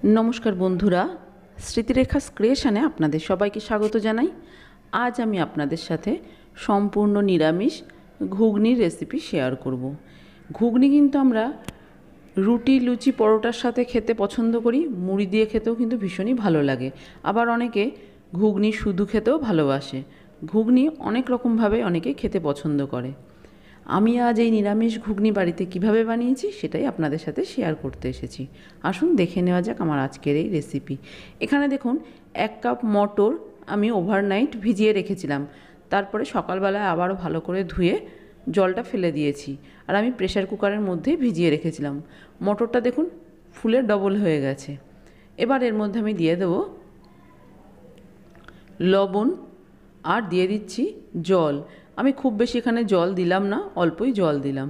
नमस्कार बंधुरा स्मृतिरेखास क्रिएशने आपनादेर सबाइके स्वागत जानाई। आज आमी आपनादेर साथे सम्पूर्ण निरामिष घुगनिर रेसिपि शेयर करब। घुगनी किन्तु आमरा रुटी लुचि परोटार साथे खेते पछंद करी, मुड़ी दिए खेतेও किन्तु भीषणই भालो लागे। आबार अनेके घुगनी शुधु खेतेও भालोबाशे। घुगनी अनेक रकम भावे अनेके खेते पछंद करे। আমি আজ এই নিরামিষ ঘুগনি বাড়িতে কিভাবে বানিয়েছি সেটাই আপনাদের সাথে শেয়ার করতে এসেছি। আসুন দেখে নেওয়া যাক আমার আজকের এই রেসিপি। এখানে দেখুন 1 কাপ মটর আমি ওভারনাইট ভিজিয়ে রেখেছিলাম। তারপরে সকালবেলায় আবারও ভালো করে ধুয়ে জলটা ফেলে দিয়েছি। আর আমি প্রেসার কুকারের মধ্যে ভিজিয়ে রেখেছিলাম। মটরটা দেখুন ফুলে ডবল হয়ে গেছে। এবার এর মধ্যে আমি দিয়ে দেব লবণ আর দিয়ে দিচ্ছি জল। আমি খুব বেশি এখানে জল দিলাম না, অল্পই জল দিলাম।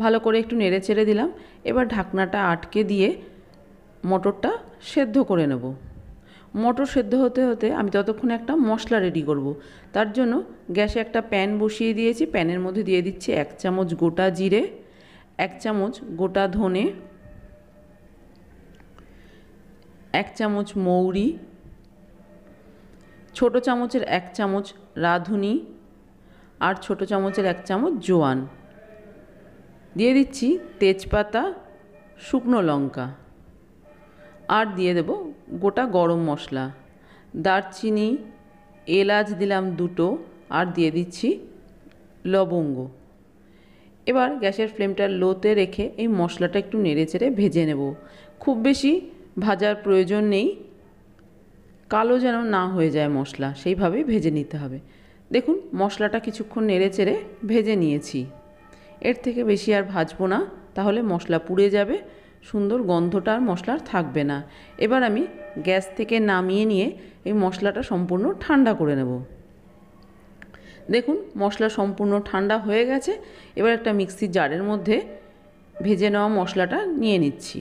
ভালো করে একটু নেড়ে চেড়ে দিলাম। এবার ঢাকনাটা আটকে দিয়ে মটরটা সেদ্ধ করে নেব। মটর সেদ্ধ হতে হতে আমি ততক্ষণে একটা মশলা রেডি করব। তার জন্য গ্যাসে একটা প্যান বসিয়ে দিয়েছি। প্যানের মধ্যে দিয়ে দিচ্ছি 1 চামচ গোটা জিরে, 1 চামচ গোটা ধনে, 1 চামচ মৌরি, ছোট চামচের 1 চামচ রাঁধুনি আর ছোট চামচের 1 চামচ জোয়ান। দিয়ে দিচ্ছি তেজপাতা, শুকনো লঙ্কা আর দিয়ে দেব গোটা গরম মশলা, দারচিনি, এলাচ দিলাম 2টো আর দিয়ে দিচ্ছি লবঙ্গ। এবার গ্যাসের ফ্লেমটা লোতে রেখে এই মশলাটা একটু নেড়েচেড়ে ভেজে নেব। খুব বেশি ভাজার প্রয়োজন নেই, কালো যেন না হয়ে যায় মশলা, সেইভাবেই ভেজে নিতে হবে। দেখুন মশলাটা কিছুক্ষণ নেড়েচেড়ে ভেজে নিয়েছি। এর থেকে বেশি আর ভাজবো না, তাহলে মশলা পুড়ে যাবে, সুন্দর গন্ধটা আর মশলার থাকবে না। এবার আমি গ্যাস থেকে নামিয়ে নিয়ে এই মশলাটা সম্পূর্ণ ঠান্ডা করে নেব। দেখুন মশলা সম্পূর্ণ ঠান্ডা হয়ে গেছে। এবার একটা মিক্সির জারের মধ্যে ভেজে নেওয়া মশলাটা নিয়ে নিচ্ছি।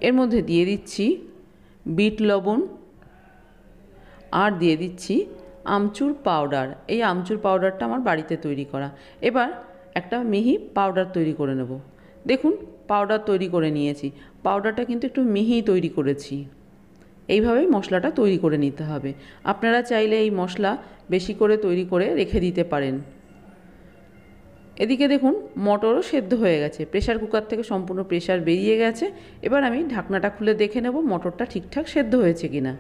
এর মধ্যে দিয়ে দিচ্ছি বিট লবণ আর দিয়ে দিচ্ছি আমচুর পাউডার। এই আমচুর পাউডারটা আমার বাড়িতে তৈরি করা। এবার একটা মিহি পাউডার তৈরি করে নেব। দেখুন পাউডার তৈরি করে নিয়েছি। পাউডারটা কিন্তু একটু মিহি তৈরি করেছি। এইভাবেই মশলাটা তৈরি করে নিতে হবে। আপনারা চাইলে এই মশলা বেশি করে তৈরি করে রেখে দিতে পারেন। এদিকে দেখুন মটরও সেদ্ধ হয়ে গেছে। প্রেসার কুকার থেকে সম্পূর্ণ প্রেসার বেরিয়ে গেছে। এবার আমি ঢাকনাটা খুলে দেখে নেব মটরটা ঠিকঠাক সেদ্ধ হয়েছে কিনা।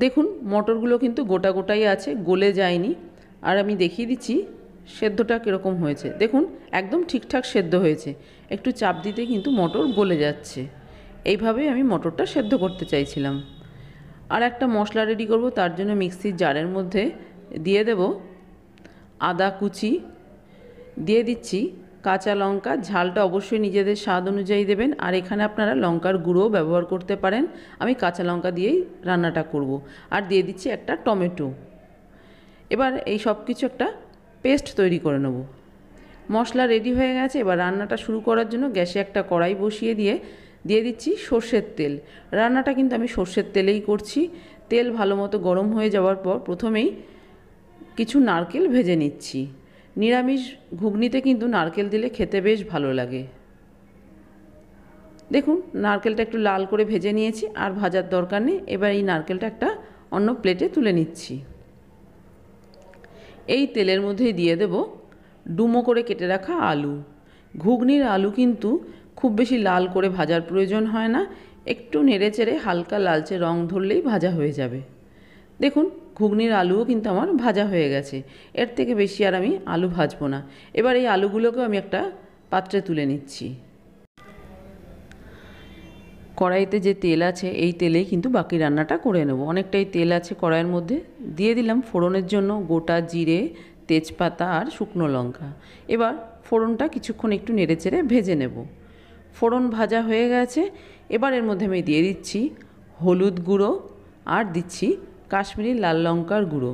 দেখুন মটরগুলো কিন্তু গোটা গোটাই আছে, গলে যায়নি। আর আমি দেখিয়ে দিচ্ছি সেদ্ধটা কীরকম হয়েছে। দেখুন একদম ঠিকঠাক সেদ্ধ হয়েছে। একটু চাপ দিতে কিন্তু মটর গলে যাচ্ছে। এইভাবেই আমি মটরটা সেদ্ধ করতে চাইছিলাম। আর একটা মশলা রেডি করব। তার জন্য মিক্সির জারের মধ্যে দিয়ে দেব আদা কুচি, দিয়ে দিচ্ছি কাঁচা লঙ্কা। ঝালটা অবশ্যই নিজেদের স্বাদ অনুযায়ী দেবেন। আর এখানে আপনারা লঙ্কার গুঁড়োও ব্যবহার করতে পারেন। আমি কাঁচা লঙ্কা দিয়েই রান্নাটা করব। আর দিয়ে দিচ্ছি একটা টমেটো। এবার এই সব কিছু একটা পেস্ট তৈরি করে নেব। মশলা রেডি হয়ে গেছে। এবার রান্নাটা শুরু করার জন্য গ্যাসে একটা কড়াই বসিয়ে দিয়ে দিচ্ছি সর্ষের তেল। রান্নাটা কিন্তু আমি সর্ষের তেলেই করছি। তেল ভালো মতো গরম হয়ে যাওয়ার পর প্রথমেই কিছু নারকেল ভেজে নিচ্ছি। নিরামিষ ঘুগনিতে কিন্তু নারকেল দিলে খেতে বেশ ভালো লাগে। দেখুন নারকেলটা একটু লাল করে ভেজে নিয়েছি, আর ভাজার দরকার নেই। এবার এই নারকেলটা একটা অন্য প্লেটে তুলে নিচ্ছি। এই তেলের মধ্যেই দিয়ে দেব ডুমো করে কেটে রাখা আলু। ঘুগনির আলু কিন্তু খুব বেশি লাল করে ভাজার প্রয়োজন হয় না, একটু নেড়েচেড়ে হালকা লালচে রং ধরলেই ভাজা হয়ে যাবে। দেখুন ঘুগনির আলুও কিন্তু আমার ভাজা হয়ে গেছে। এর থেকে বেশি আর আমি আলু ভাজবো না। এবার এই আলুগুলোকেও আমি একটা পাত্রে তুলে নিচ্ছি। কড়াইতে যে তেল আছে এই তেলেই কিন্তু বাকি রান্নাটা করে নেব। অনেকটাই তেল আছে কড়াইয়ের মধ্যে। দিয়ে দিলাম ফোড়নের জন্য গোটা জিরে, তেজপাতা আর শুকনো লঙ্কা। এবার ফোড়নটা কিছুক্ষণ একটু নেড়েচেড়ে ভেজে নেব। ফোড়ন ভাজা হয়ে গেছে। এবার এর মধ্যে আমি দিয়ে দিচ্ছি হলুদ গুঁড়ো আর দিচ্ছি কাশ্মীরি লাল লঙ্কার গুঁড়ো।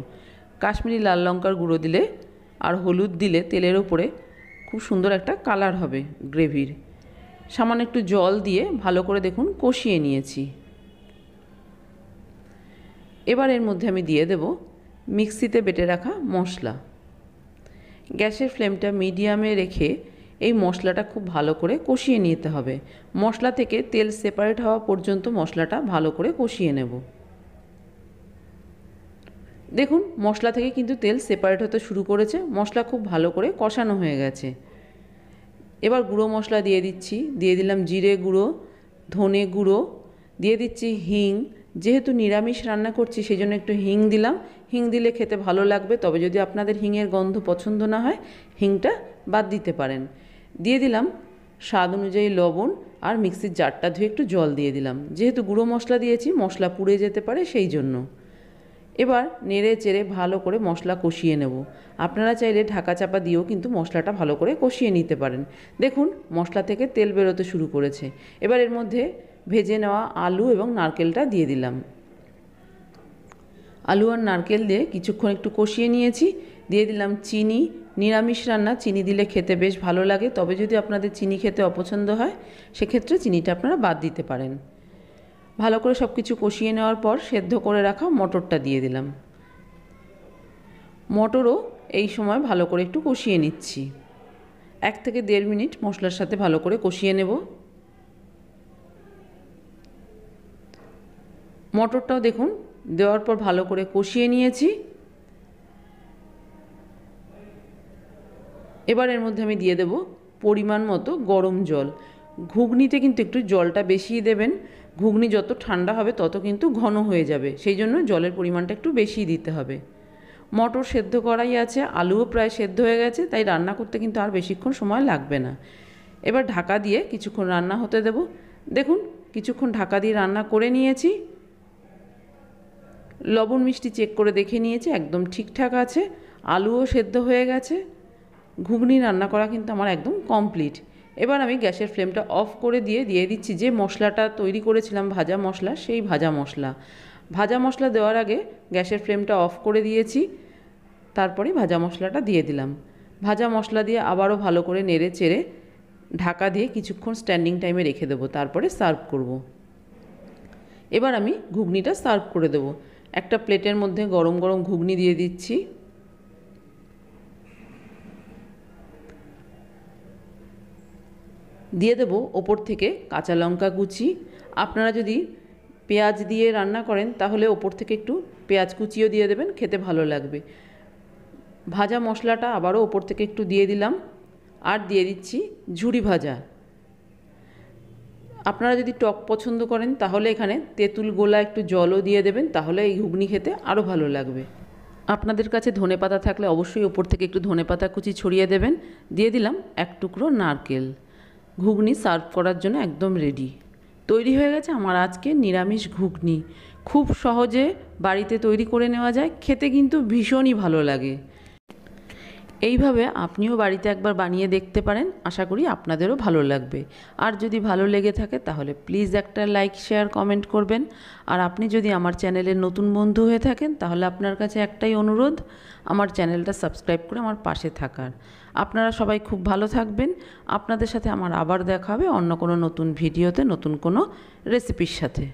কাশ্মীরি লাল লঙ্কার গুঁড়ো দিলে আর হলুদ দিলে তেলের ওপরে খুব সুন্দর একটা কালার হবে গ্রেভির। সামান্য একটু জল দিয়ে ভালো করে দেখুন কষিয়ে নিয়েছি। এবার এর মধ্যে আমি দিয়ে দেব মিক্সিতে বেটে রাখা মশলা। গ্যাসের ফ্লেমটা মিডিয়ামে রেখে এই মশলাটা খুব ভালো করে কষিয়ে নিতে হবে। মশলা থেকে তেল সেপারেট হওয়া পর্যন্ত মশলাটা ভালো করে কষিয়ে নেব। দেখুন মশলা থেকে কিন্তু তেল সেপারেট হতে শুরু করেছে, মশলা খুব ভালো করে কষানো হয়ে গেছে। এবার গুঁড়ো মশলা দিয়ে দিচ্ছি, দিয়ে দিলাম জিরে গুঁড়ো, ধনে গুঁড়ো, দিয়ে দিচ্ছি হিং। যেহেতু নিরামিষ রান্না করছি সেই জন্য একটু হিং দিলাম। হিং দিলে খেতে ভালো লাগবে, তবে যদি আপনাদের হিংয়ের গন্ধ পছন্দ না হয় হিংটা বাদ দিতে পারেন। দিয়ে দিলাম স্বাদ অনুযায়ী লবণ, আর মিক্সির জারটা ধুয়ে একটু জল দিয়ে দিলাম। যেহেতু গুঁড়ো মশলা দিয়েছি মশলা পুড়ে যেতে পারে সেই জন্য। এবার নেড়ে চেড়ে ভালো করে মশলা কষিয়ে নেব। আপনারা চাইলে ঢাকা চাপা দিয়েও কিন্তু মশলাটা ভালো করে কষিয়ে নিতে পারেন। দেখুন মশলা থেকে তেল বেরোতে শুরু করেছে। এবার এর মধ্যে ভেজে নেওয়া আলু এবং নারকেলটা দিয়ে দিলাম। আলু আর নারকেল দিয়ে কিছুক্ষণ একটু কষিয়ে নিয়েছি। দিয়ে দিলাম চিনি। নিরামিষ রান্না চিনি দিলে খেতে বেশ ভালো লাগে, তবে যদি আপনাদের চিনি খেতে অপছন্দ হয় সেক্ষেত্রে চিনিটা আপনারা বাদ দিতে পারেন। ভালো করে সব কিছু কষিয়ে নেওয়ার পর সেদ্ধ করে রাখা মটরটা দিয়ে দিলাম। মটরও এই সময় ভালো করে একটু কষিয়ে নিচ্ছি। 1 থেকে 1.5 মিনিট মশলার সাথে ভালো করে কষিয়ে নেব। মটরটাও দেখুন দেওয়ার পর ভালো করে কষিয়ে নিয়েছি। এবার এর মধ্যে আমি দিয়ে দেব পরিমাণ মতো গরম জল। ঘুগনিতে কিন্তু একটু জলটা বেশিই দেবেন। ঘুগনি যত ঠান্ডা হবে তত কিন্তু ঘন হয়ে যাবে, সেই জন্য জলের পরিমাণটা একটু বেশি দিতে হবে। মটর সেদ্ধ করাই আছে, আলুও প্রায় সেদ্ধ হয়ে গেছে, তাই রান্না করতে কিন্তু আর বেশিক্ষণ সময় লাগবে না। এবার ঢাকা দিয়ে কিছুক্ষণ রান্না হতে দেব। দেখুন কিছুক্ষণ ঢাকা দিয়ে রান্না করে নিয়েছি। লবণ মিষ্টি চেক করে দেখে নিয়েছি, একদম ঠিকঠাক আছে। আলুও সেদ্ধ হয়ে গেছে। ঘুগনি রান্না করা কিন্তু আমার একদম কমপ্লিট। এবার আমি গ্যাসের ফ্লেমটা অফ করে দিয়ে দিচ্ছি যে মশলাটা তৈরি করেছিলাম ভাজা মশলা, সেই ভাজা মশলা। ভাজা মশলা দেওয়ার আগে গ্যাসের ফ্লেমটা অফ করে দিয়েছি, তারপরে ভাজা মশলাটা দিয়ে দিলাম। ভাজা মশলা দিয়ে আবারও ভালো করে নেড়ে চেড়ে ঢাকা দিয়ে কিছুক্ষণ স্ট্যান্ডিং টাইমে রেখে দেবো, তারপরে সার্ভ করব। এবার আমি ঘুগনিটা সার্ভ করে দেবো। একটা প্লেটের মধ্যে গরম গরম ঘুগনি দিয়ে দিচ্ছি। দিয়ে দেব ওপর থেকে কাঁচা লঙ্কা কুচি। আপনারা যদি পেঁয়াজ দিয়ে রান্না করেন তাহলে ওপর থেকে একটু পেঁয়াজ কুচিও দিয়ে দেবেন, খেতে ভালো লাগবে। ভাজা মশলাটা আবারও ওপর থেকে একটু দিয়ে দিলাম, আর দিয়ে দিচ্ছি ঝুরি ভাজা। আপনারা যদি টক পছন্দ করেন তাহলে এখানে তেঁতুল গোলা একটু জলও দিয়ে দেবেন, তাহলে এই ঘুগনি খেতে আরও ভালো লাগবে। আপনাদের কাছে ধনেপাতা থাকলে অবশ্যই ওপর থেকে একটু ধনেপাতা কুচি ছড়িয়ে দেবেন। দিয়ে দিলাম 1 টুকরো নারকেল। ঘুগনি সার্ভ করার জন্য একদম রেডি। তৈরি হয়ে গেছে আমার আজকে নিরামিষ ঘুগনি। খুব সহজে বাড়িতে তৈরি করে নেওয়া যায়, খেতে কিন্তু ভীষণই ভালো লাগে। এইভাবে আপনিও বাড়িতে একবার বানিয়ে দেখতে পারেন, আশা করি আপনাদেরও ভালো লাগবে। আর যদি ভালো লেগে থাকে তাহলে প্লিজ একটা লাইক শেয়ার কমেন্ট করবেন। আর আপনি যদি আমার চ্যানেলের নতুন বন্ধু হয়ে থাকেন তাহলে আপনার কাছে একটাই অনুরোধ, আমার চ্যানেলটা সাবস্ক্রাইব করে আমার পাশে থাকার। আপনারা সবাই খুব ভালো থাকবেন। আপনাদের সাথে আমার আবার দেখা হবে অন্য কোনো নতুন ভিডিওতে, নতুন কোনো রেসিপির সাথে।